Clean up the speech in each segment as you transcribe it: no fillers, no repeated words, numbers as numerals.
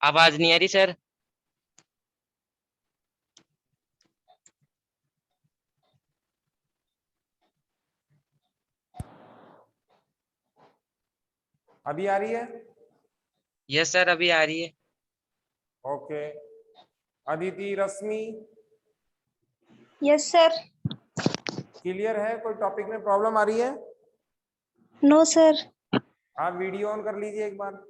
आवाज नहीं आ रही सर। अभी आ रही है? यस सर, अभी आ रही है। Okay. Aditi, Rashmi, yes sir. Clear है? कोई टॉपिक में प्रॉब्लम आ रही है? No sir. आप वीडियो ऑन कर लीजिए एक बार।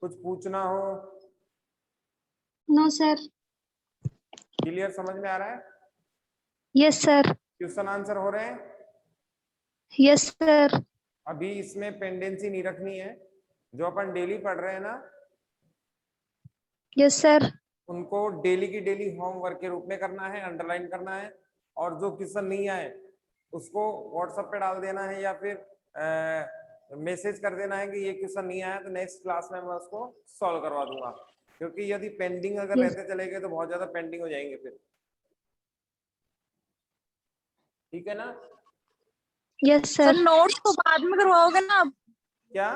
कुछ पूछना हो? No sir. क्लियर, समझ में आ रहा है? Yes sir. क्वेश्चन आंसर हो रहे हैं? Yes sir. अभी इसमें पेंडेंसी नहीं रखनी है। जो अपन डेली पढ़ रहे हैं ना, यस सर। उनको डेली की डेली होमवर्क के रूप में करना है, अंडरलाइन करना है। और जो क्वेश्चन नहीं आए उसको व्हाट्सएप पे डाल देना है या फिर मैसेज कर देना है कि ये क्वेश्चन नहीं आया, तो नेक्स्ट क्लास में मैं उसको सॉल्व करवा दूंगा। क्योंकि यदि पेंडिंग अगर Yes. रहते चले गए तो बहुत ज्यादा पेंडिंग हो जाएंगे फिर। ठीक है ना? Yes sir sir. नोट्स तो बाद में करवाओगे ना आप? क्या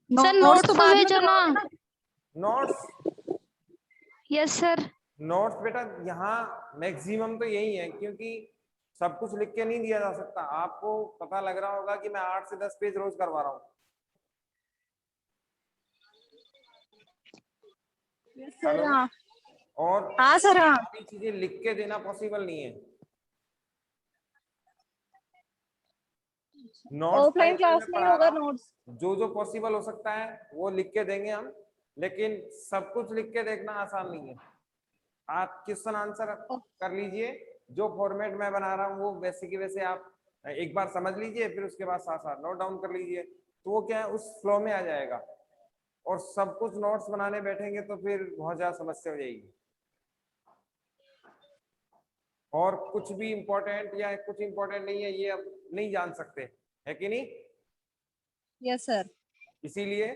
सर नोट्स नोट्स तो तो बाद में भेजो ना। करवाओगे ना? नोट्स? Yes sir. नोट्स बेटा यहाँ मैक्सिमम तो यही है, क्योंकि सब कुछ लिख के नहीं दिया जा सकता। आपको पता लग रहा होगा कि मैं 8 से 10 पेज रोज करवा रहा हूँ। सर हाँ। और हाँ सर हाँ। सारी चीजें लिख के देना पॉसिबल नहीं है। नोट्स ऑफलाइन क्लास में ही होगा नोट्स। जो जो पॉसिबल हो सकता है वो लिख के देंगे हम, लेकिन सब कुछ लिख के देखना आसान नहीं है। आप क्वेश्चन आंसर कर लीजिए, जो फॉर्मेट मैं बना रहा हूँ वो वैसे की वैसे आप एक बार समझ लीजिए, फिर उसके बाद साथ साथ नोट डाउन कर लीजिए, तो वो क्या है उस फ्लो में आ जाएगा। और सब कुछ नोट्स बनाने बैठेंगे तो फिर बहुत ज्यादा समस्या हो जाएगी। और कुछ भी इम्पोर्टेंट या कुछ इम्पोर्टेंट नहीं है ये अब नहीं जान सकते, है कि नहीं? Yes sir. इसीलिए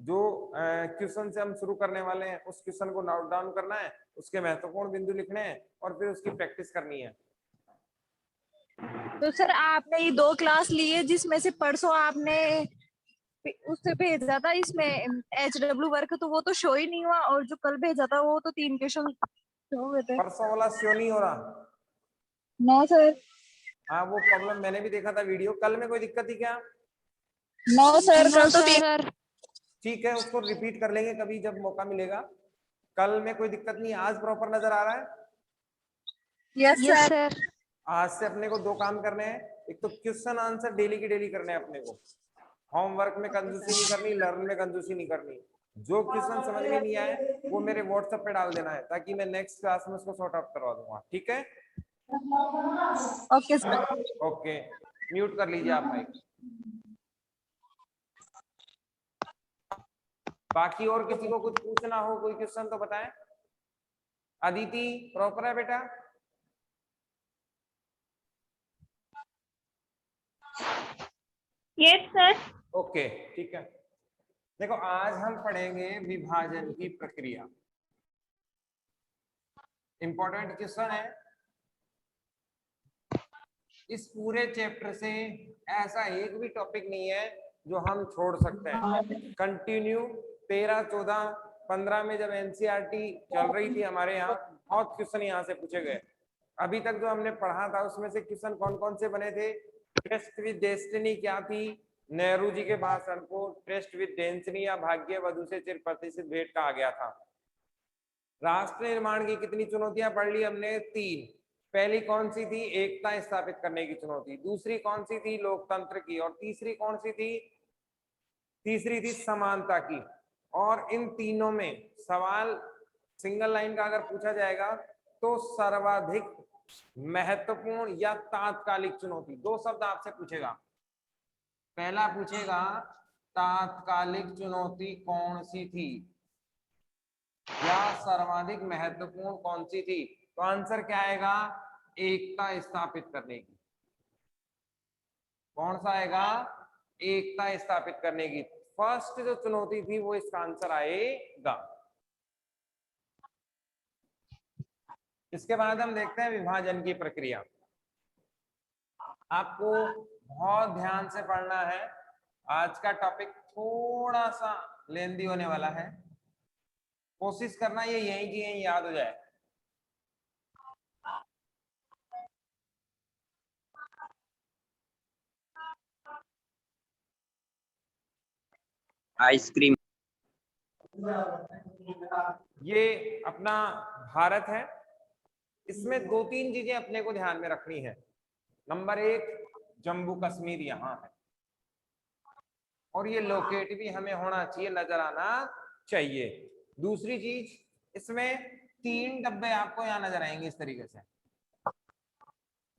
जो क्वेश्चन से हम शुरू करने वाले हैं उस क्वेश्चन को नोट डाउन करना है, उसके महत्वपूर्ण बिंदु लिखने हैं और फिर उसकी प्रैक्टिस करनी है। तो सर आपने ये 2 क्लास ली है, जिसमें से परसों आपने उससे भेजा था इसमें HW वर्क, तो वो तो शो ही नहीं हुआ, और जो कल भेजा था वो तो 3 क्वेश्चन शो हुए थे। परसों वाला शो नहीं हो रहा? No sir. हाँ, वो प्रॉब्लम मैंने भी देखा था वीडियो। कल में कोई दिक्कत थी क्या? नो सर, नो कल तो सर। ठीक है, उसको रिपीट कर लेंगे कभी जब मौका मिलेगा। कल में कोई दिक्कत नहीं, आज प्रॉपर नजर आ रहा है? Yes yes sir. सर। आज से अपने को 2 काम करने हैं। एक तो क्वेश्चन आंसर डेली की डेली करने हैं अपने को। होमवर्क में कंजूसी नहीं करनी, लर्न में कंजूसी नहीं करनी। जो क्वेश्चन समझ में नहीं आए वो मेरे व्हाट्सएप पे डाल देना है, ताकि मैं नेक्स्ट क्लास में उसको सॉर्ट आउट करवा दूंगा। ठीक है? Okay sir. ओके, म्यूट कर लीजिए आप माइक। बाकी और किसी को कुछ पूछना हो, कोई क्वेश्चन तो बताएं। अदिति प्रॉपर है बेटा? Yes sir. ओके, ठीक है। देखो, आज हम पढ़ेंगे विभाजन की प्रक्रिया। इंपॉर्टेंट क्वेश्चन है। इस पूरे चैप्टर से ऐसा एक भी टॉपिक नहीं है जो हम छोड़ सकते हैं। कंटिन्यू 13, 14, 15 में जब एनसीईआरटी चल रही थी हमारे यहाँ, बहुत क्वेश्चन यहाँ से पूछे गए। अभी तक जो हमने पढ़ा था उसमें से क्वेश्चन कौन कौन से बने थे? टेस्ट विद डेस्टिनी क्या थी? नेहरू जी के भाषण को टेस्ट विद डेस्टिनी या भाग्य वधु से चिर प्रतिष्ठित भेंट कहा गया था। राष्ट्र निर्माण की कितनी चुनौतियां पढ़ ली हमने? 3। पहली कौन सी थी? एकता स्थापित करने की चुनौती। दूसरी कौन सी थी? लोकतंत्र की। और तीसरी कौन सी थी? तीसरी थी समानता की। और इन तीनों में सवाल सिंगल लाइन का अगर पूछा जाएगा तो सर्वाधिक महत्वपूर्ण या तात्कालिक चुनौती, 2 शब्द आपसे पूछेगा। पहला पूछेगा तात्कालिक चुनौती कौन सी थी या सर्वाधिक महत्वपूर्ण कौन सी थी, तो आंसर क्या आएगा? एकता स्थापित करने की। कौन सा आएगा? एकता स्थापित करने की। फर्स्ट जो चुनौती थी वो इसका आंसर आएगा। इसके बाद हम देखते हैं विभाजन की प्रक्रिया। आपको बहुत ध्यान से पढ़ना है, आज का टॉपिक थोड़ा सा लेंदी होने वाला है, कोशिश करना ये यहीं की यहीं याद हो जाए। आइसक्रीम। ये अपना भारत है, इसमें 2-3 चीजें अपने को ध्यान में रखनी है। नंबर 1, जम्मू कश्मीर यहाँ है, और ये लोकेट भी हमें होना चाहिए, नजर आना चाहिए। दूसरी चीज, इसमें 3 डब्बे आपको यहाँ नजर आएंगे इस तरीके से,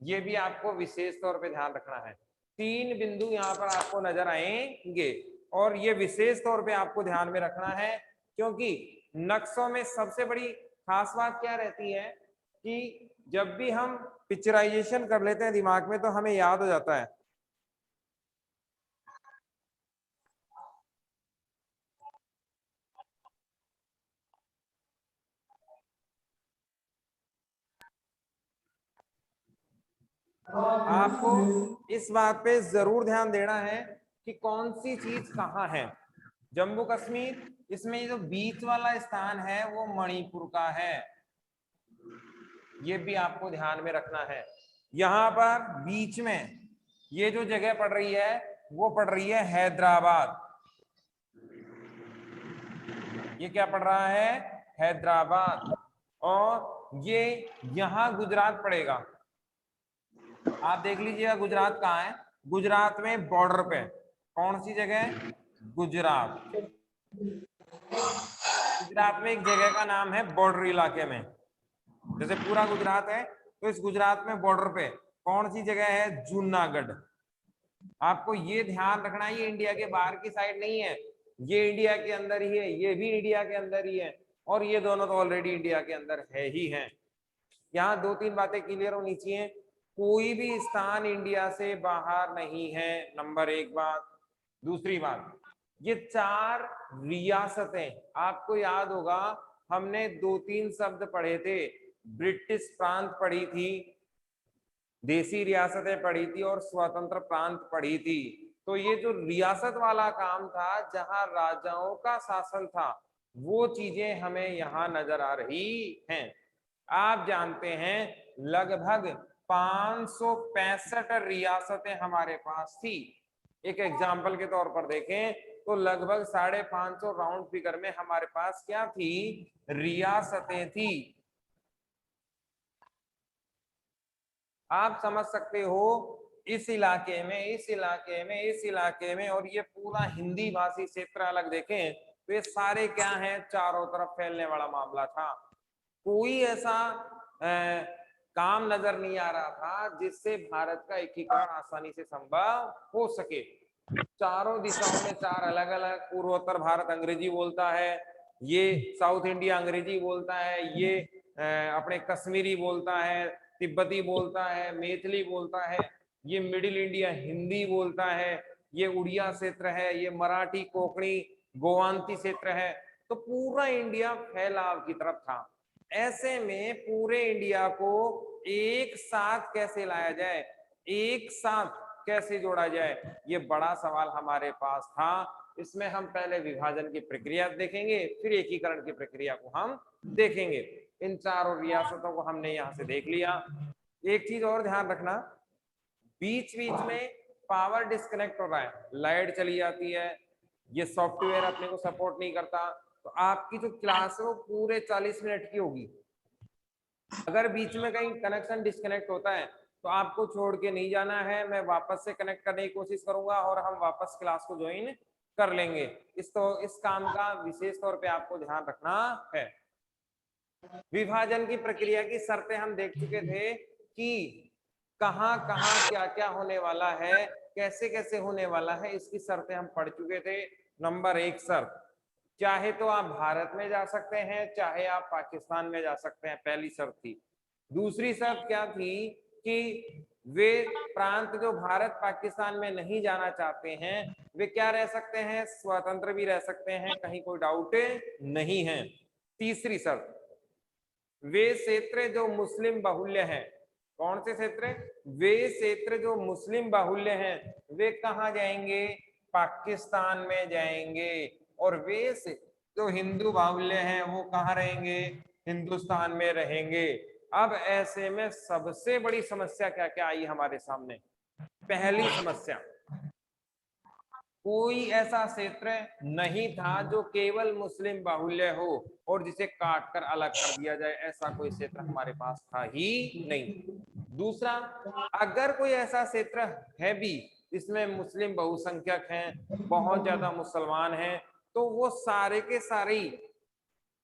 ये भी आपको विशेष तौर पे ध्यान रखना है। 3 बिंदु यहाँ पर आपको नजर आएंगे, और ये विशेष तौर पे आपको ध्यान में रखना है, क्योंकि नक्शों में सबसे बड़ी खास बात क्या रहती है कि जब भी हम पिक्चराइजेशन कर लेते हैं दिमाग में तो हमें याद हो जाता है। आपको इस बात पे जरूर ध्यान देना है कि कौन सी चीज कहाँ है। जम्मू कश्मीर, इसमें जो बीच वाला स्थान है वो मणिपुर का है, ये भी आपको ध्यान में रखना है। यहाँ पर बीच में ये जो जगह पड़ रही है वो पड़ रही है हैदराबाद, ये क्या पड़ रहा है, हैदराबाद, और ये यहाँ गुजरात पड़ेगा। आप देख लीजिएगा गुजरात कहाँ है, गुजरात में बॉर्डर पे कौन सी जगह, गुजरात। गुजरात में एक जगह का नाम है बॉर्डर इलाके में, जैसे पूरा गुजरात है तो इस गुजरात में बॉर्डर पे कौन सी जगह है, जूनागढ़। आपको ये ध्यान रखना है, ये इंडिया के बाहर की साइड नहीं है, ये इंडिया के अंदर ही है, ये भी इंडिया के अंदर ही है, और ये दोनों तो ऑलरेडी इंडिया के अंदर है ही है। यहाँ 2-3 बातें क्लियर होनी चाहिए, कोई भी स्थान इंडिया से बाहर नहीं है, नंबर 1 बात। दूसरी बात, ये 4 रियासतें, आपको याद होगा हमने 2-3 शब्द पढ़े थे, ब्रिटिश प्रांत पढ़ी थी, देसी रियासतें पढ़ी थी, और स्वतंत्र प्रांत पढ़ी थी। तो ये जो रियासत वाला काम था, जहां राजाओं का शासन था, वो चीजें हमें यहाँ नजर आ रही हैं। आप जानते हैं लगभग 565 रियासतें हमारे पास थी। एक एग्जाम्पल के तौर पर देखें तो लगभग 550 राउंड फिगर में हमारे पास क्या थी, रियासतें थी। आप समझ सकते हो इस इलाके में, इस इलाके में, इस इलाके में, और ये पूरा हिंदी भाषी क्षेत्र अलग देखें तो ये सारे क्या हैं, चारों तरफ फैलने वाला मामला था। कोई ऐसा काम नजर नहीं आ रहा था जिससे भारत का एकीकरण आसानी से संभव हो सके। चारों दिशाओं में 4 अलग अलग, पूर्वोत्तर भारत अंग्रेजी बोलता है, ये साउथ इंडिया अंग्रेजी बोलता है, ये अपने कश्मीरी बोलता है, तिब्बती बोलता है, मैथिली बोलता है, ये मिडिल इंडिया हिंदी बोलता है, ये उड़िया क्षेत्र है, ये मराठी कोंकणी गोवांती क्षेत्र है। तो पूरा इंडिया फैलाव की तरफ था। ऐसे में पूरे इंडिया को एक साथ कैसे लाया जाए, एक साथ कैसे जोड़ा जाए, ये बड़ा सवाल हमारे पास था। इसमें हम पहले विभाजन की प्रक्रिया देखेंगे, फिर एकीकरण की प्रक्रिया को हम देखेंगे। इन 4 रियासतों को हमने यहाँ से देख लिया। एक चीज और ध्यान रखना, बीच बीच में पावर डिस्कनेक्ट हो रहा है, लाइट चली जाती है, ये सॉफ्टवेयर अपने को सपोर्ट नहीं करता, तो आपकी जो क्लास है वो पूरे 40 मिनट की होगी। अगर बीच में कहीं कनेक्शन डिस्कनेक्ट होता है तो आपको छोड़ के नहीं जाना है, मैं वापस से कनेक्ट करने की कोशिश करूंगा और हम वापस क्लास को ज्वाइन कर लेंगे। इस काम का विशेष तौर पे आपको ध्यान रखना है। विभाजन की प्रक्रिया की शर्तें हम देख चुके थे कि कहां कहां क्या क्या होने वाला है, कैसे कैसे होने वाला है, इसकी शर्तें हम पढ़ चुके थे। नंबर 1 शर्त, चाहे तो आप भारत में जा सकते हैं, चाहे आप पाकिस्तान में जा सकते हैं, पहली शर्त थी। दूसरी शर्त क्या थी कि वे प्रांत जो भारत पाकिस्तान में नहीं जाना चाहते हैं वे क्या रह सकते हैं, स्वतंत्र भी रह सकते हैं, कहीं कोई डाउट नहीं है। तीसरी शर्त, वे क्षेत्र जो मुस्लिम बाहुल्य हैं, कौन से क्षेत्र? वे क्षेत्र जो मुस्लिम बाहुल्य हैं वे कहाँ जाएंगे? पाकिस्तान में जाएंगे। और वे जो हिंदू बाहुल्य हैं वो कहाँ रहेंगे? हिंदुस्तान में रहेंगे। अब ऐसे में सबसे बड़ी समस्या क्या क्या आई हमारे सामने? पहली समस्या, कोई ऐसा क्षेत्र नहीं था जो केवल मुस्लिम बाहुल्य हो और जिसे काट कर अलग कर दिया जाए, ऐसा कोई क्षेत्र हमारे पास था ही नहीं। दूसरा, अगर कोई ऐसा क्षेत्र है भी जिसमें मुस्लिम बहुसंख्यक हैं, बहुत ज्यादा मुसलमान हैं, तो वो सारे के सारे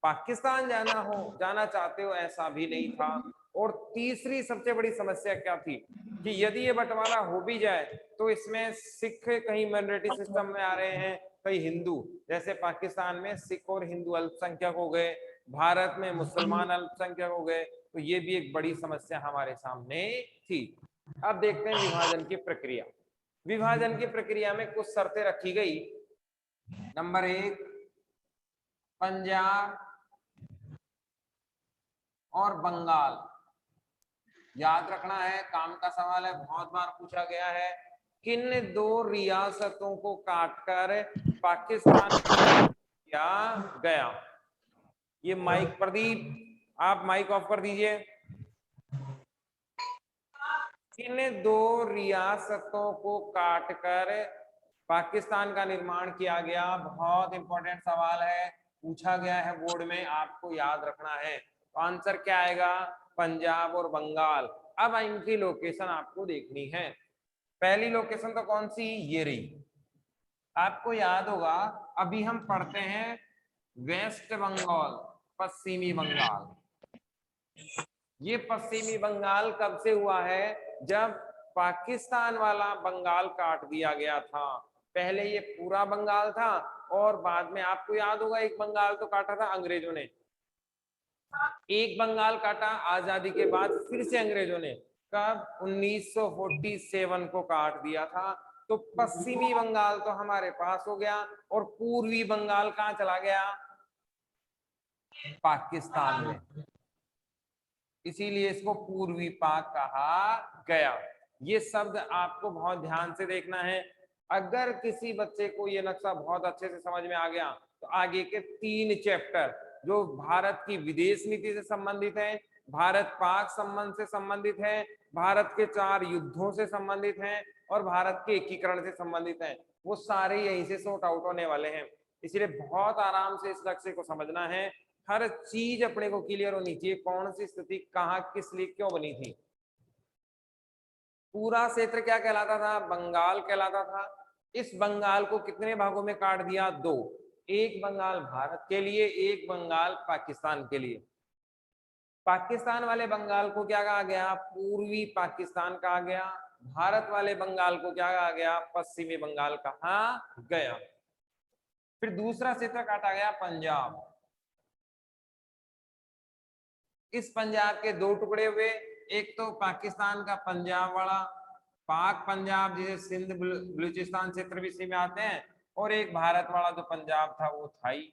पाकिस्तान जाना चाहते हो, ऐसा भी नहीं था। और तीसरी सबसे बड़ी समस्या क्या थी कि यदि ये बंटवारा हो भी जाए तो इसमें सिख कहीं माइनॉरिटी सिस्टम में आ रहे हैं, कहीं हिंदू, जैसे पाकिस्तान में सिख और हिंदू अल्पसंख्यक हो गए, भारत में मुसलमान अल्पसंख्यक हो गए, तो ये भी एक बड़ी समस्या हमारे सामने थी। अब देखते हैं विभाजन की प्रक्रिया। विभाजन की प्रक्रिया में कुछ शर्तें रखी गई। नंबर 1, पंजाब और बंगाल, याद रखना है, काम का सवाल है, बहुत बार पूछा गया है। किन 2 रियासतों को काटकर पाकिस्तान किया गया? ये माइक, प्रदीप आप माइक ऑफ कर दीजिए। किन 2 रियासतों को काटकर पाकिस्तान का निर्माण किया गया? बहुत इंपॉर्टेंट सवाल है, पूछा गया है बोर्ड में, आपको याद रखना है। तो आंसर क्या आएगा? पंजाब और बंगाल। अब इनकी लोकेशन आपको देखनी है। पहली लोकेशन तो कौन सी? ये रही। आपको याद होगा अभी हम पढ़ते हैं वेस्ट बंगाल, पश्चिमी बंगाल। ये पश्चिमी बंगाल कब से हुआ है? जब पाकिस्तान वाला बंगाल काट दिया गया था। पहले ये पूरा बंगाल था और बाद में आपको याद होगा एक बंगाल तो काटा था अंग्रेजों ने, एक बंगाल काटा आजादी के बाद फिर से अंग्रेजों ने, कब? 1947 को काट दिया था। तो पश्चिमी बंगाल तो हमारे पास हो गया और पूर्वी बंगाल कहाँ चला गया? पाकिस्तान में। इसीलिए इसको पूर्वी पाक कहा गया। ये शब्द आपको बहुत ध्यान से देखना है। अगर किसी बच्चे को ये नक्शा बहुत अच्छे से समझ में आ गया तो आगे के 3 चैप्टर जो भारत की विदेश नीति से संबंधित है, भारत पाक संबंध से संबंधित है, भारत के 4 युद्धों से संबंधित हैं और भारत के एकीकरण से संबंधित हैं, वो सारे यहीं से सॉर्ट आउट होने वाले हैं। इसलिए बहुत आराम से इस नक्शे को समझना है। हर चीज अपने को क्लियर होनी चाहिए, कौन सी स्थिति कहाँ किस लिए क्यों बनी थी। पूरा क्षेत्र क्या कहलाता था? बंगाल कहलाता था। इस बंगाल को कितने भागों में काट दिया? 2। एक बंगाल भारत के लिए, एक बंगाल पाकिस्तान के लिए। पाकिस्तान वाले बंगाल को क्या कहा गया? पूर्वी पाकिस्तान कहा गया। भारत वाले बंगाल को क्या कहा गया? पश्चिमी बंगाल कहा गया। फिर दूसरा क्षेत्र काटा गया पंजाब। इस पंजाब के 2 टुकड़े हुए, एक तो पाकिस्तान का पंजाब वाला, पाक पंजाब जिसे सिंध बलूचिस्तान क्षेत्र भी इसी में आते हैं, और एक भारत वाला जो पंजाब था वो था ही।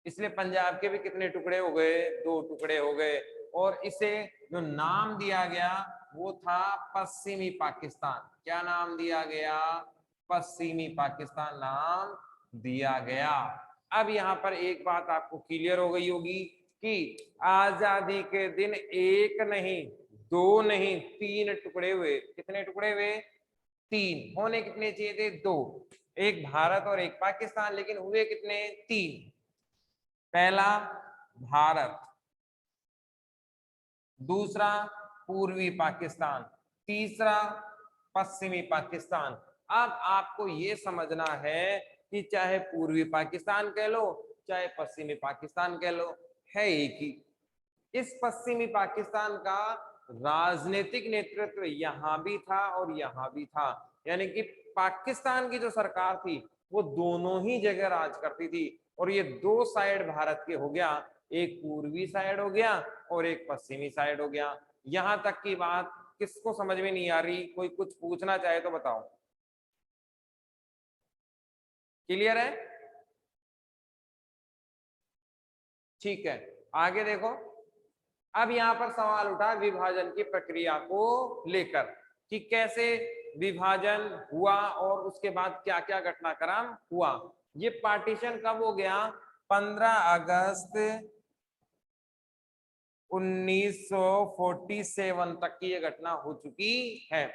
इसलिए पंजाब के भी कितने टुकड़े हो गए? 2 टुकड़े हो गए। और इसे जो नाम दिया गया वो था पश्चिमी पाकिस्तान। क्या नाम दिया गया? पश्चिमी पाकिस्तान नाम दिया गया। अब यहाँ पर एक बात आपको क्लियर हो गई होगी कि आजादी के दिन 1 नहीं, 2 नहीं, 3 टुकड़े हुए। कितने टुकड़े हुए? 3। होने कितने चाहिए थे? 2। एक भारत और एक पाकिस्तान, लेकिन हुए कितने? 3। पहला भारत, दूसरा पूर्वी पाकिस्तान, तीसरा पश्चिमी पाकिस्तान। अब आपको ये समझना है कि चाहे पूर्वी पाकिस्तान कह लो चाहे पश्चिमी पाकिस्तान कह लो, है एक ही। इस पश्चिमी पाकिस्तान का राजनीतिक नेतृत्व यहां भी था और यहां भी था, यानी कि पाकिस्तान की जो सरकार थी वो दोनों ही जगह राज करती थी। और ये 2 साइड भारत के हो गया, एक पूर्वी साइड हो गया और एक पश्चिमी साइड हो गया। यहां तक की बात किसको समझ में नहीं आ रही? कोई कुछ पूछना चाहे तो बताओ। क्लियर है? ठीक है, आगे देखो। अब यहाँ पर सवाल उठा विभाजन की प्रक्रिया को लेकर कि कैसे विभाजन हुआ और उसके बाद क्या क्या घटनाक्रम हुआ। ये पार्टीशन कब हो गया? 15 अगस्त 1947 तक की ये घटना हो चुकी है।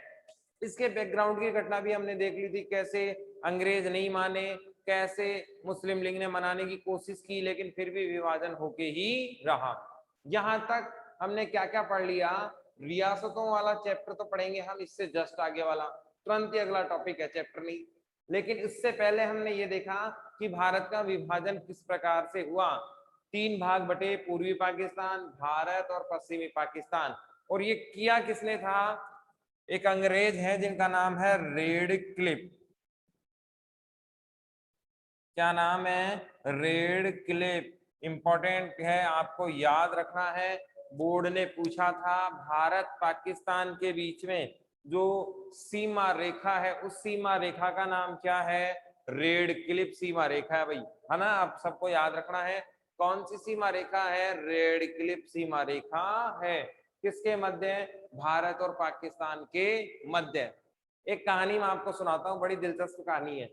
इसके बैकग्राउंड की घटना भी हमने देख ली थी, कैसे अंग्रेज नहीं माने, कैसे मुस्लिम लीग ने मनाने की कोशिश की, लेकिन फिर भी विभाजन होके ही रहा। यहां तक हमने क्या क्या पढ़ लिया? रियासतों वाला चैप्टर तो पढ़ेंगे हम, इससे जस्ट आगे वाला तुरंत ही अगला टॉपिक है, चैप्टर नहीं। लेकिन इससे पहले हमने ये देखा कि भारत का विभाजन किस प्रकार से हुआ। 3 भाग बटे, पूर्वी पाकिस्तान, भारत और पश्चिमी पाकिस्तान। और ये किया किसने था? एक अंग्रेज है जिनका नाम है रेडक्लिफ। क्या नाम है? रेडक्लिफ। इंपॉर्टेंट है, आपको याद रखना है, बोर्ड ने पूछा था। भारत पाकिस्तान के बीच में जो सीमा रेखा है, उस सीमा रेखा का नाम क्या है? रेडक्लिफ सीमा रेखा है भाई, है ना? आप सबको याद रखना है कौन सी सीमा रेखा है? रेडक्लिफ सीमा रेखा है। किसके मध्य? भारत और पाकिस्तान के मध्य। एक कहानी मैं आपको सुनाता हूँ, बड़ी दिलचस्प कहानी है।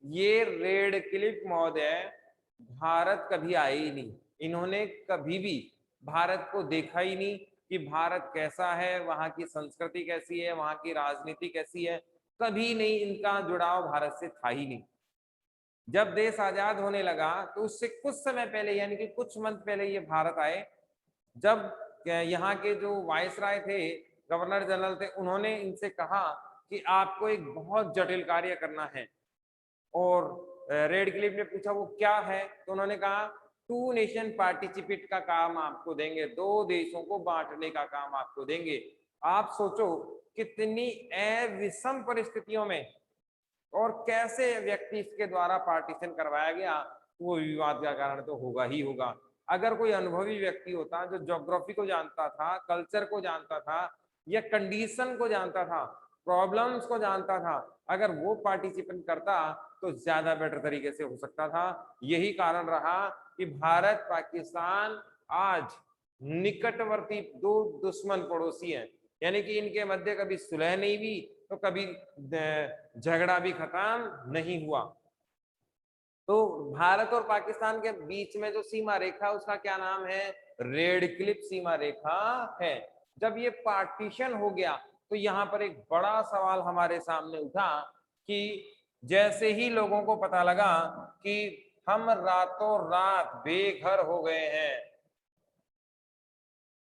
ये रेडक्लिफ महोदय भारत कभी आए ही नहीं, इन्होंने कभी भी भारत को देखा ही नहीं कि भारत कैसा है, वहां की संस्कृति कैसी है, वहां की राजनीति कैसी है, कभी नहीं इनका जुड़ाव भारत से था ही नहीं। जब देश आजाद होने लगा तो उससे कुछ समय पहले, यानी कि कुछ मंथ पहले ये भारत आए। जब यहाँ के जो वायसराय थे, गवर्नर जनरल थे, उन्होंने इनसे कहा कि आपको एक बहुत जटिल कार्य करना है। और रेडक्लिफ ने पूछा वो क्या है, तो उन्होंने कहा 2 नेशन पार्टिसिपेट का काम आपको देंगे, 2 देशों को बांटने का काम आपको देंगे। आप सोचो कितनी अविषम परिस्थितियों में और कैसे व्यक्ति इसके द्वारा पार्टीशन करवाया गया, वो विवाद का कारण तो होगा ही होगा। अगर कोई अनुभवी व्यक्ति होता जो ज्योग्राफी को जानता था, कल्चर को जानता था, या कंडीशन को जानता था, प्रॉब्लम्स को जानता था, अगर वो पार्टिसिपेट करता तो ज्यादा बेटर तरीके से हो सकता था। यही कारण रहा कि भारत पाकिस्तान आज निकटवर्ती 2 दुश्मन पड़ोसी हैं, यानी कि इनके मध्य कभी सुलह नहीं हुई तो कभी झगड़ा भी खत्म नहीं हुआ। तो भारत और पाकिस्तान के बीच में जो सीमा रेखा, उसका क्या नाम है? रेडक्लिफ सीमा रेखा है। जब ये पार्टीशन हो गया तो यहाँ पर एक बड़ा सवाल हमारे सामने उठा कि जैसे ही लोगों को पता लगा कि हम रातों रात बेघर हो गए हैं,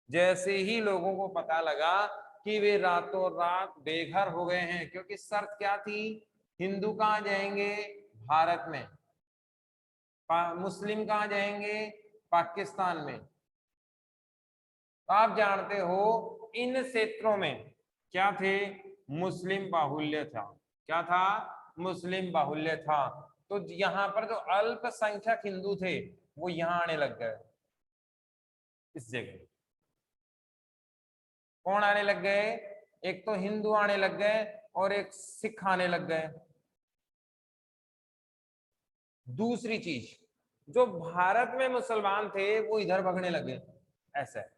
जैसे ही लोगों को पता लगा कि वे रातों रात बेघर हो गए हैं, क्योंकि शर्त क्या थी? हिंदू कहाँ जाएंगे? भारत में। मुस्लिम कहाँ जाएंगे? पाकिस्तान में। तो आप जानते हो इन क्षेत्रों में क्या थे? मुस्लिम बाहुल्य था। क्या था? मुस्लिम बाहुल्य था। तो यहाँ पर जो अल्पसंख्यक हिंदू थे वो यहाँ आने लग गए। इस जगह कौन आने लग गए? एक तो हिंदू आने लग गए और एक सिख आने लग गए। दूसरी चीज, जो भारत में मुसलमान थे वो इधर भगने लगे। ऐसा है,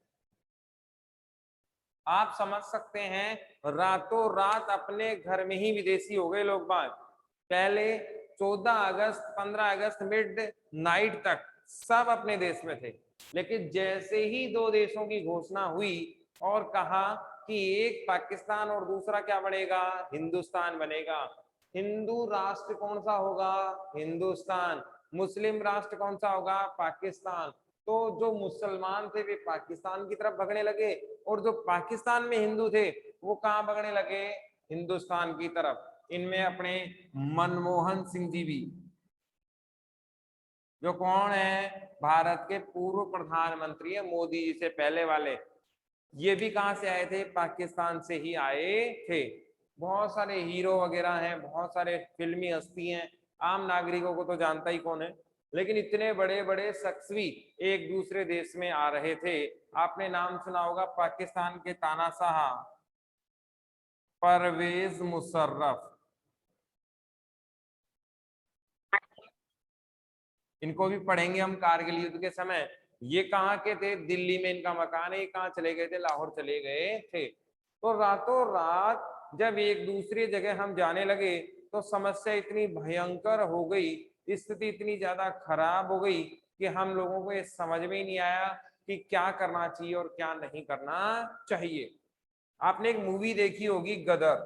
आप समझ सकते हैं, रातों रात अपने घर में ही विदेशी हो गए लोग बाग। पहले 14 अगस्त 15 अगस्त मिड नाइट तक सब अपने देश में थे, लेकिन जैसे ही 2 देशों की घोषणा हुई और कहा कि एक पाकिस्तान और दूसरा क्या बनेगा? हिंदुस्तान बनेगा। हिंदू राष्ट्र कौन सा होगा? हिंदुस्तान। मुस्लिम राष्ट्र कौन सा होगा? पाकिस्तान। तो जो मुसलमान थे वे पाकिस्तान की तरफ भगने लगे, और जो पाकिस्तान में हिंदू थे वो कहाँ भगने लगे? हिंदुस्तान की तरफ। इनमें अपने मनमोहन सिंह जी भी, जो कौन है? भारत के पूर्व प्रधानमंत्री है, मोदी जी से पहले वाले। ये भी कहां से आए थे? पाकिस्तान से ही आए थे। बहुत सारे हीरो वगैरह हैं, बहुत सारे फिल्मी हस्ती हैं, आम नागरिकों को तो जानता ही कौन है, लेकिन इतने बड़े बड़े शख्स भी एक दूसरे देश में आ रहे थे। आपने नाम सुना होगा पाकिस्तान के तानाशाह परवेज मुशर्रफ। इनको भी पढ़ेंगे हम कारगिल युद्ध के समय। ये कहाँ के थे? दिल्ली में इनका मकान है। ये कहाँ चले गए थे? लाहौर चले गए थे। तो रातों रात जब एक दूसरी जगह हम जाने लगे तो समस्या इतनी भयंकर हो गई, स्थिति इतनी ज्यादा खराब हो गई कि हम लोगों को ये समझ में ही नहीं आया कि क्या करना चाहिए और क्या नहीं करना चाहिए। आपने एक मूवी देखी होगी गदर,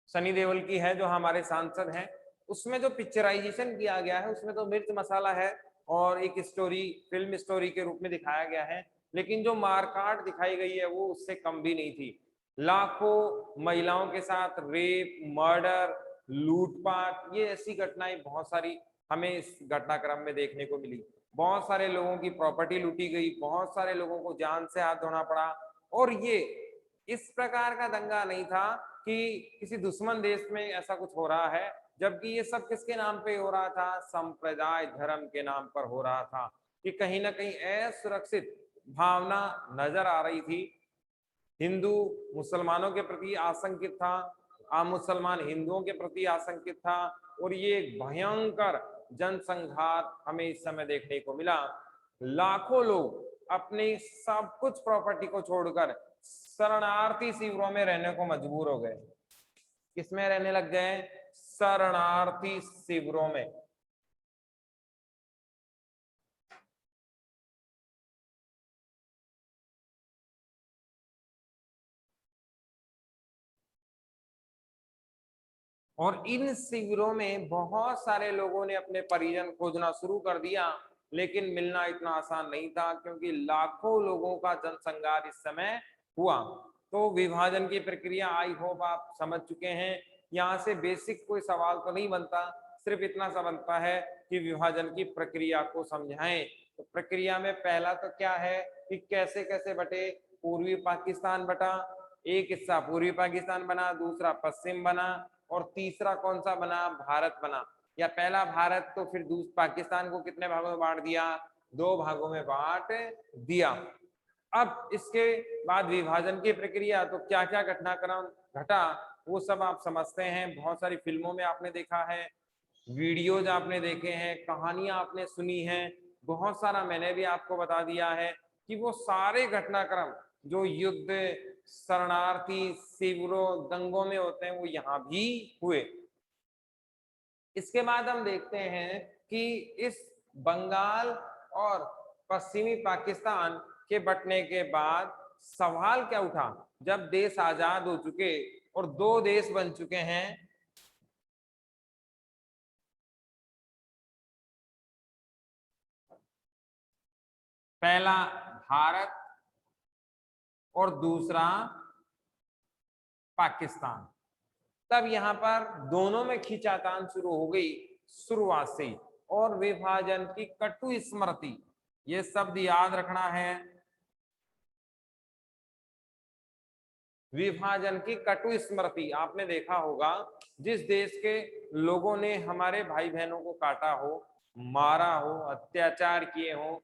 सनी देओल की है, जो हमारे सांसद हैं। उसमें जो पिक्चराइजेशन किया गया है उसमें तो मिर्च मसाला है और एक स्टोरी, फिल्म स्टोरी के रूप में दिखाया गया है, लेकिन जो मारकाट दिखाई गई है वो उससे कम भी नहीं थी। लाखों महिलाओं के साथ रेप, मर्डर, लूटपाट, ये ऐसी घटनाएं बहुत सारी हमें इस घटनाक्रम में देखने को मिली। बहुत सारे लोगों की प्रॉपर्टी लूटी गई, बहुत सारे लोगों को जान से हाथ धोना पड़ा। और ये इस प्रकार का दंगा नहीं था कि किसी दुश्मन देश में ऐसा कुछ हो रहा है, जबकि ये सब किसके नाम पे हो रहा था? संप्रदाय, धर्म के नाम पर हो रहा था कि कहीं ना कहीं असुरक्षित भावना नजर आ रही थी। हिंदू मुसलमानों के प्रति आशंकित था, मुसलमान हिंदुओं के प्रति आशंकित था, और ये एक भयंकर जनसंघात हमें इस समय देखने को मिला। लाखों लोग अपनी सब कुछ प्रॉपर्टी को छोड़कर शरणार्थी शिविरों में रहने को मजबूर हो गए। किसमें रहने लग गए? शरणार्थी शिविरों में। और इन शिविरों में बहुत सारे लोगों ने अपने परिजन खोजना शुरू कर दिया, लेकिन मिलना इतना आसान नहीं था क्योंकि लाखों लोगों का जनसंघार इस समय हुआ। तो विभाजन की प्रक्रिया आई होप आप समझ चुके हैं। यहाँ से बेसिक कोई सवाल तो नहीं बनता, सिर्फ इतना सा बनता है कि विभाजन की प्रक्रिया को समझाएं। तो प्रक्रिया में पहला तो क्या है कि कैसे कैसे बटे? पूर्वी पाकिस्तान बटा, एक हिस्सा पूर्वी पाकिस्तान बना, दूसरा पश्चिम बना, और तीसरा कौन सा बना? भारत बना। या पहला भारत तो फिर पाकिस्तान को कितने भागों में बांट दिया? 2 भागों में बांट दिया। अब इसके बाद विभाजन की प्रक्रिया, तो क्या क्या घटनाक्रम घटा वो सब आप समझते हैं। बहुत सारी फिल्मों में आपने देखा है, वीडियोज आपने देखे हैं, कहानियां आपने सुनी हैं, बहुत सारा मैंने भी आपको बता दिया है कि वो सारे घटनाक्रम जो युद्ध, शरणार्थी शिविरों, दंगों में होते हैं वो यहाँ भी हुए। इसके बाद हम देखते हैं कि इस बंगाल और पश्चिमी पाकिस्तान के बंटने के बाद सवाल क्या उठा? जब देश आजाद हो चुके और 2 देश बन चुके हैं, पहला भारत और दूसरा पाकिस्तान, तब यहाँ पर दोनों में खींचातान शुरू हो गई शुरुआत से ही। और विभाजन की कटु स्मृति, ये शब्द याद रखना है। विभाजन की कटु स्मृति, आपने देखा होगा जिस देश के लोगों ने हमारे भाई बहनों को काटा हो, मारा हो, अत्याचार किए हो,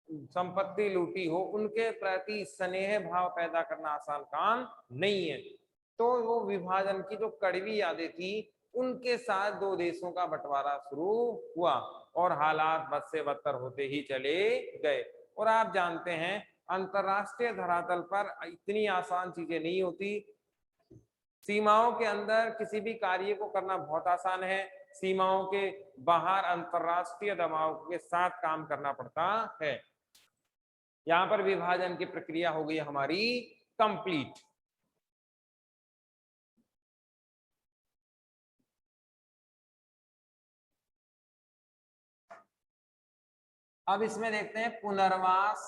संपत्ति लूटी हो, उनके प्रति स्नेह भाव पैदा करना आसान काम नहीं है। तो वो विभाजन की जो कड़वी यादें थी, उनके साथ 2 देशों का बंटवारा शुरू हुआ और हालात बद से बदतर होते ही चले गए। और आप जानते हैं अंतरराष्ट्रीय धरातल पर इतनी आसान चीजें नहीं होती। सीमाओं के अंदर किसी भी कार्य को करना बहुत आसान है, सीमाओं के बाहर अंतरराष्ट्रीय दबाव के साथ काम करना पड़ता है। यहाँ पर विभाजन की प्रक्रिया हो गई हमारी कंप्लीट। अब इसमें देखते हैं पुनर्वास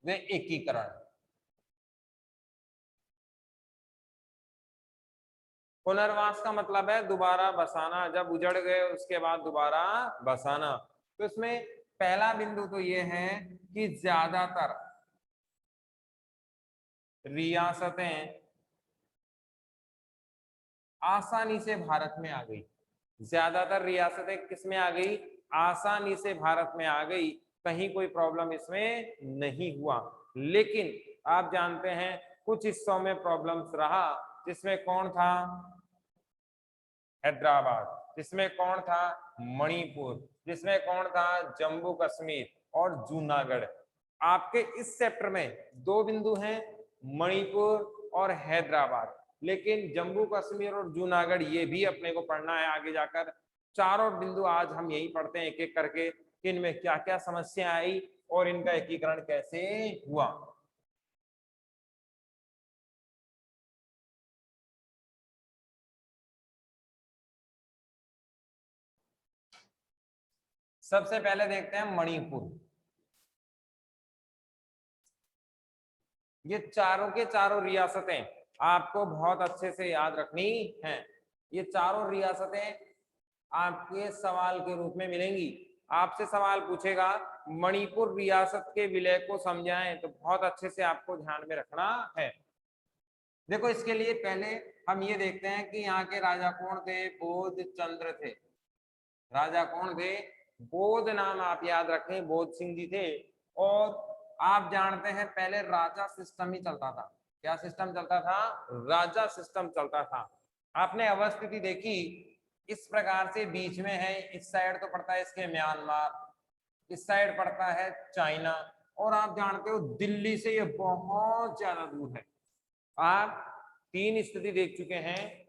व एकीकरण। पुनर्वास का मतलब है दोबारा बसाना, जब उजड़ गए उसके बाद दोबारा बसाना। तो इसमें पहला बिंदु तो ये है कि ज्यादातर रियासतें आसानी से भारत में आ गई। ज्यादातर रियासतें किसमें आ गई? आसानी से भारत में आ गई, कहीं कोई प्रॉब्लम इसमें नहीं हुआ। लेकिन आप जानते हैं कुछ हिस्सों में प्रॉब्लम्स रहा, जिसमें कौन था? हैदराबाद। जिसमें कौन था, मणिपुर, जिसमें कौन था, जम्मू कश्मीर और जूनागढ़। आपके इस चैप्टर में 2 बिंदु हैं, मणिपुर और हैदराबाद, लेकिन जम्मू कश्मीर और जूनागढ़ ये भी अपने को पढ़ना है आगे जाकर। चारों बिंदु आज हम यही पढ़ते हैं एक एक करके कि इनमें क्या क्या समस्या आई और इनका एकीकरण कैसे हुआ। सबसे पहले देखते हैं मणिपुर। ये चारों के चारों रियासतें आपको बहुत अच्छे से याद रखनी है। ये चारों रियासतें आपके सवाल के रूप में मिलेंगी। आपसे सवाल पूछेगा मणिपुर रियासत के विलय को समझाएं, तो बहुत अच्छे से आपको ध्यान में रखना है। देखो, इसके लिए पहले हम ये देखते हैं कि यहाँ के राजा कौन थे, बोध चंद्र थे। राजा कौन थे, बोध नाम आप याद रखें, बोध सिंह जी थे। और आप जानते हैं पहले राजा सिस्टम ही चलता था। क्या सिस्टम चलता था, राजा सिस्टम चलता था। आपने अवस्थिति देखी इस प्रकार से, बीच में है, इस साइड तो पड़ता है इसके म्यांमार, इस साइड पड़ता है चाइना, और आप जानते हो दिल्ली से ये बहुत ज्यादा दूर है। आप 3 स्थिति देख चुके हैं।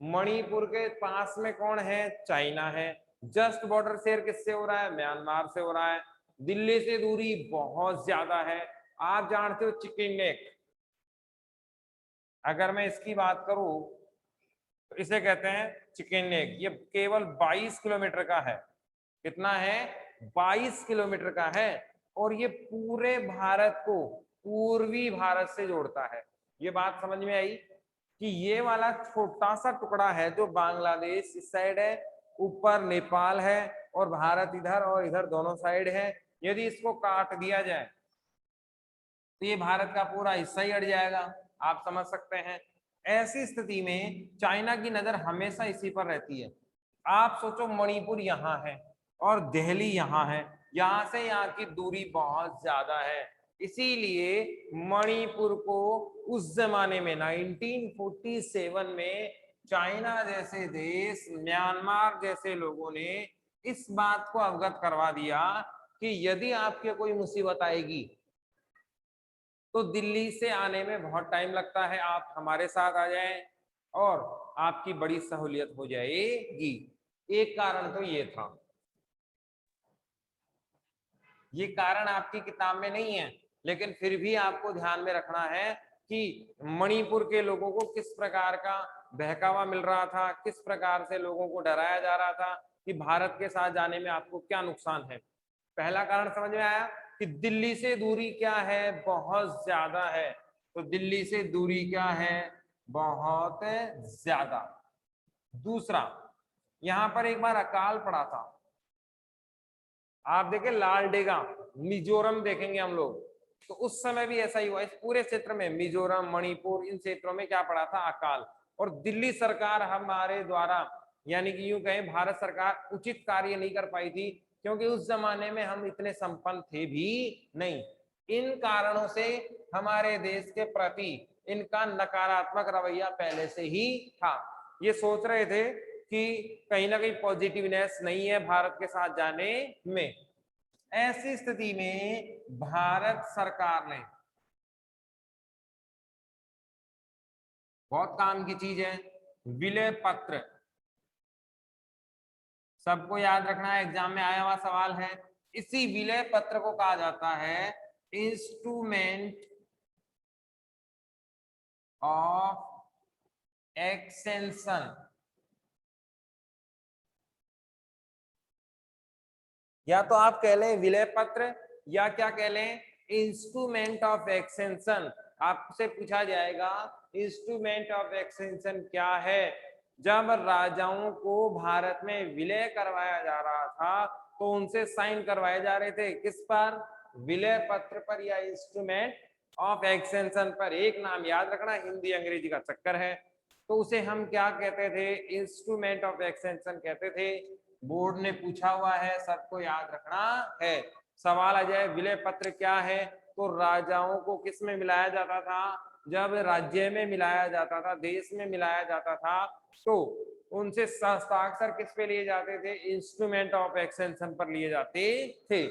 मणिपुर के पास में कौन है, चाइना है। जस्ट बॉर्डर शेयर किससे हो रहा है, म्यांमार से हो रहा है। दिल्ली से दूरी बहुत ज्यादा है। आप जानते हो चिकन नेक, अगर मैं इसकी बात करूं तो इसे कहते हैं चिकन नेक। ये केवल 22 किलोमीटर का है। कितना है, 22 किलोमीटर का है। और ये पूरे भारत को पूर्वी भारत से जोड़ता है। ये बात समझ में आई कि ये वाला छोटा सा टुकड़ा है जो बांग्लादेश इस साइड है, ऊपर नेपाल है और भारत इधर, और इधर दोनों साइड है। यदि इसको काट दिया जाए तो ये भारत का पूरा हिस्सा ही अड़ जाएगा। आप समझ सकते हैं। ऐसी स्थिति में चाइना की नजर हमेशा इसी पर रहती है। आप सोचो मणिपुर यहाँ है और दिल्ली यहाँ है, यहाँ से यहाँ की दूरी बहुत ज्यादा है। इसीलिए मणिपुर को उस जमाने में 1947 में चाइना जैसे देश, म्यांमार जैसे लोगों ने इस बात को अवगत करवा दिया कि यदि आपके कोई मुसीबत आएगी तो दिल्ली से आने में बहुत टाइम लगता है, आप हमारे साथ आ जाएं और आपकी बड़ी सहूलियत हो जाएगी। एक कारण तो ये था। ये कारण आपकी किताब में नहीं है, लेकिन फिर भी आपको ध्यान में रखना है कि मणिपुर के लोगों को किस प्रकार का बहकावा मिल रहा था, किस प्रकार से लोगों को डराया जा रहा था कि भारत के साथ जाने में आपको क्या नुकसान है। पहला कारण समझ में आया कि दिल्ली से दूरी क्या है, बहुत ज्यादा है। तो दिल्ली से दूरी क्या है, बहुत ज्यादा। दूसरा, यहां पर एक बार अकाल पड़ा था। आप देखें लालडेगा, मिजोरम देखेंगे हम लोग, तो उस समय भी ऐसा ही हुआ। इस पूरे क्षेत्र में मिजोरम, मणिपुर, इन क्षेत्रों में क्या पड़ा था, अकाल। और दिल्ली सरकार हमारे द्वारा, यानी कि यूं कहें भारत सरकार उचित कार्य नहीं कर पाई थी, क्योंकि उस जमाने में हम इतने संपन्न थे भी नहीं। इन कारणों से हमारे देश के प्रति इनका नकारात्मक रवैया पहले से ही था। ये सोच रहे थे कि कहीं ना कहीं पॉजिटिवनेस नहीं है भारत के साथ जाने में। ऐसी स्थिति में भारत सरकार ने, बहुत काम की चीज है, विलय पत्र, सबको याद रखना है, एग्जाम में आया हुआ सवाल है। इसी विलय पत्र को कहा जाता है इंस्ट्रूमेंट ऑफ एक्सटेंशन, या तो आप कह लें विलय पत्र या क्या कह लें इंस्ट्रूमेंट ऑफ एक्सटेंशन। आपसे पूछा जाएगा इंस्ट्रूमेंट ऑफ एक्सटेंशन क्या है। जब राजाओं को भारत में विलय करवाया जा रहा था तो उनसे साइन करवाए जा रहे थे, किस पर, विलय पत्र पर या इंस्ट्रूमेंट ऑफ एक्सटेंशन पर। एक नाम याद रखना, हिंदी अंग्रेजी का चक्कर है, तो उसे हम क्या कहते थे, इंस्ट्रूमेंट ऑफ एक्सटेंशन कहते थे। बोर्ड ने पूछा हुआ है, सबको याद रखना है। सवाल आ जाए विलय पत्र क्या है, तो राजाओं को किस में मिलाया जाता था, जब राज्य में मिलाया जाता था, देश में मिलाया जाता था, तो उनसे हस्ताक्षर किस पे लिए जाते थे? इंस्ट्रूमेंट ऑफ एक्सटेंशन पर लिए जाते थे।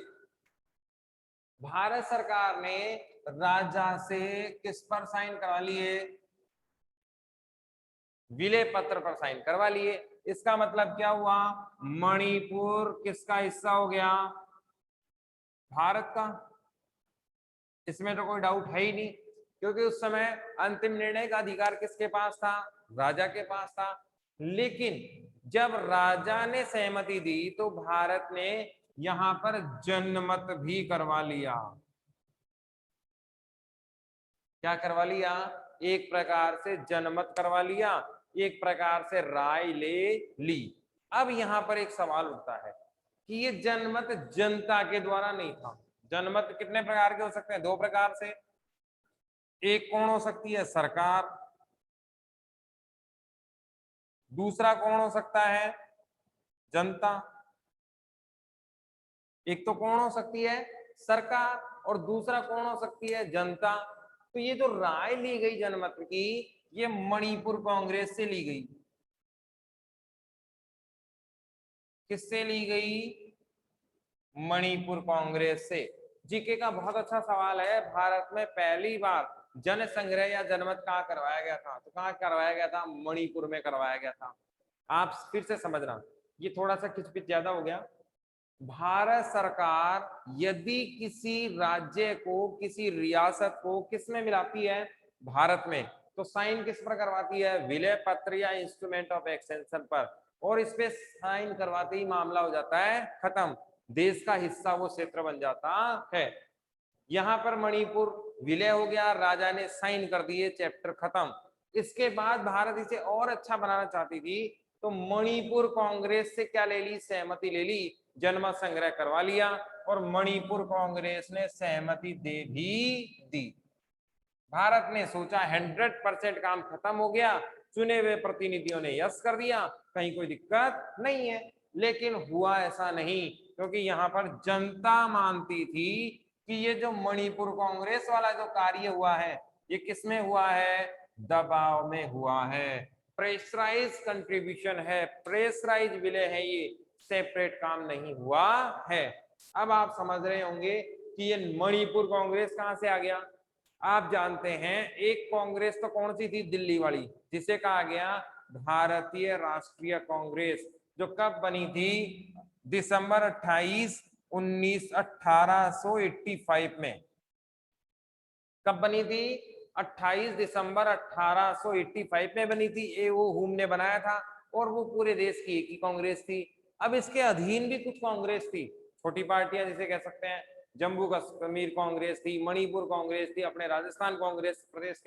भारत सरकार ने राजा से किस पर साइन करवा लिए? विलय पत्र पर साइन करवा लिए। इसका मतलब क्या हुआ? मणिपुर किसका हिस्सा हो गया? भारत का। इसमें तो कोई डाउट है ही नहीं, क्योंकि उस समय अंतिम निर्णय का अधिकार किसके पास था? राजा के पास था। लेकिन जब राजा ने सहमति दी तो भारत ने यहां पर जनमत भी करवा लिया। क्या करवा लिया? एक प्रकार से जनमत करवा लिया, एक प्रकार से राय ले ली। अब यहां पर एक सवाल उठता है कि ये जनमत जनता के द्वारा नहीं था। जनमत कितने प्रकार के हो सकते हैं? दो प्रकार से। एक कौन हो सकती है? सरकार। दूसरा कौन हो सकता है? जनता। एक तो कौन हो सकती है? सरकार, और दूसरा कौन हो सकती है? जनता। तो ये जो राय ली गई जनमत की, ये मणिपुर कांग्रेस से ली गई। किससे ली गई? मणिपुर कांग्रेस से। जीके का बहुत अच्छा सवाल है। भारत में पहली बार जन संग्रह या जनमत कहाँ करवाया गया था? तो कहाँ करवाया गया था? मणिपुर में करवाया गया था। आप फिर से समझना, ये थोड़ा सा खिचपिच ज्यादा हो गया। भारत सरकार यदि किसी राज्य को, किसी रियासत को किस में मिलाती है? भारत में, तो साइन किस पर करवाती है? विलय पत्र या इंस्ट्रूमेंट ऑफ एक्सटेंशन पर। और इस पे साइन करवाते ही मामला हो जाता है खत्म, देश का हिस्सा वो क्षेत्र बन जाता है। यहां पर मणिपुर विलय हो गया, राजा ने साइन कर दिए, चैप्टर खत्म। इसके बाद भारत इसे और अच्छा बनाना चाहती थी, तो मणिपुर कांग्रेस से क्या ले ली? सहमति ले ली, जनमत संग्रह करवा लिया, और मणिपुर कांग्रेस ने सहमति दे भी दी। भारत ने सोचा 100% काम खत्म हो गया, चुने हुए प्रतिनिधियों ने यस कर दिया, कहीं कोई दिक्कत नहीं है। लेकिन हुआ ऐसा नहीं, क्योंकि यहाँ पर जनता मानती थी कि ये जो मणिपुर कांग्रेस वाला जो कार्य हुआ है, ये किसमें हुआ है? दबाव में हुआ है, प्रेशराइज कंट्रीब्यूशन है, प्रेशराइज विलय है, ये सेपरेट काम नहीं हुआ है। अब आप समझ रहे होंगे कि ये मणिपुर कांग्रेस कहां से आ गया। आप जानते हैं एक कांग्रेस तो कौन सी थी? दिल्ली वाली, जिसे कहा गया भारतीय राष्ट्रीय कांग्रेस, जो कब बनी थी? दिसंबर 28 1885 में। कब बनी थी? 28 दिसंबर 1885 में बनी थी। ये वो हुम ने बनाया था, और वो पूरे देश की एक ही कांग्रेस थी। अब इसके अधीन भी कुछ कांग्रेस थी, छोटी पार्टियां जिसे कह सकते हैं। जम्मू कश्मीर कांग्रेस थी, मणिपुर कांग्रेस थी, अपने राजस्थान कांग्रेस प्रदेश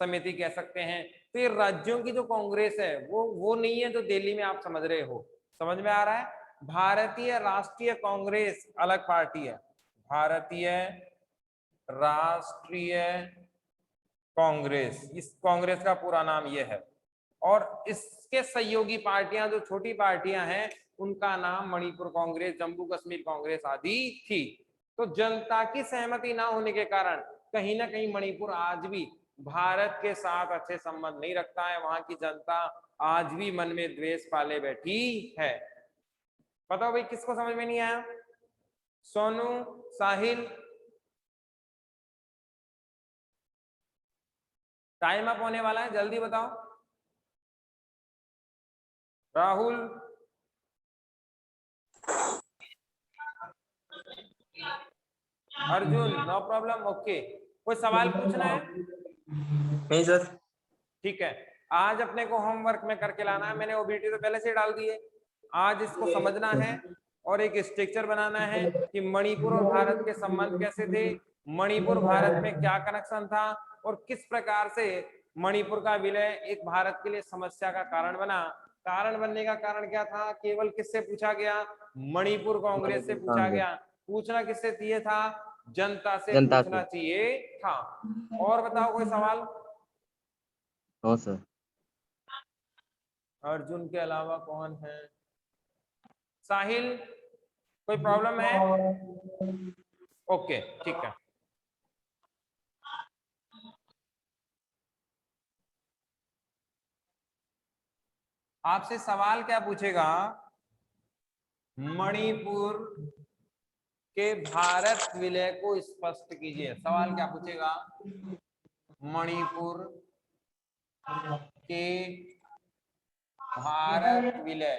समिति कह सकते हैं। तो ये राज्यों की जो कांग्रेस है वो नहीं है जो दिल्ली में आप समझ रहे हो। समझ में आ रहा है? भारतीय राष्ट्रीय कांग्रेस अलग पार्टी है, भारतीय राष्ट्रीय कांग्रेस, इस कांग्रेस का पूरा नाम यह है। और इसके सहयोगी पार्टियां जो छोटी पार्टियां हैं, उनका नाम मणिपुर कांग्रेस, जम्मू कश्मीर कांग्रेस आदि थी। तो जनता की सहमति ना होने के कारण कहीं ना कहीं मणिपुर आज भी भारत के साथ अच्छे संबंध नहीं रखता है। वहां की जनता आज भी मन में द्वेष पाले बैठी है। बताओ भाई, किसको समझ में नहीं आया? सोनू, साहिल, टाइम अप होने वाला है, जल्दी बताओ। Rahul, Arjun, no problem, okay. कोई सवाल पूछना है? नहीं सर। ठीक है, आज अपने को होमवर्क में करके लाना है। मैंने ओबीटी तो पहले से डाल दी है। आज इसको समझना है और एक स्ट्रक्चर बनाना है कि मणिपुर और भारत के संबंध कैसे थे, मणिपुर भारत में क्या कनेक्शन था, और किस प्रकार से मणिपुर का विलय एक भारत के लिए समस्या का कारण बना। कारण बनने का कारण क्या था? केवल किससे पूछा गया? मणिपुर कांग्रेस से पूछा गया। पूछना किससे चाहिए था? जनता से जनता पूछना से। चाहिए था। और बताओ कोई सवाल? No sir. अर्जुन के अलावा कौन है? साहिल, कोई प्रॉब्लम है? ओके, ठीक है। आपसे सवाल क्या पूछेगा, मणिपुर के भारत विलय को स्पष्ट कीजिए। सवाल क्या पूछेगा, मणिपुर के भारत विलय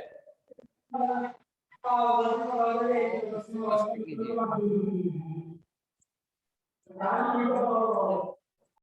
स्पष्ट कीजिए।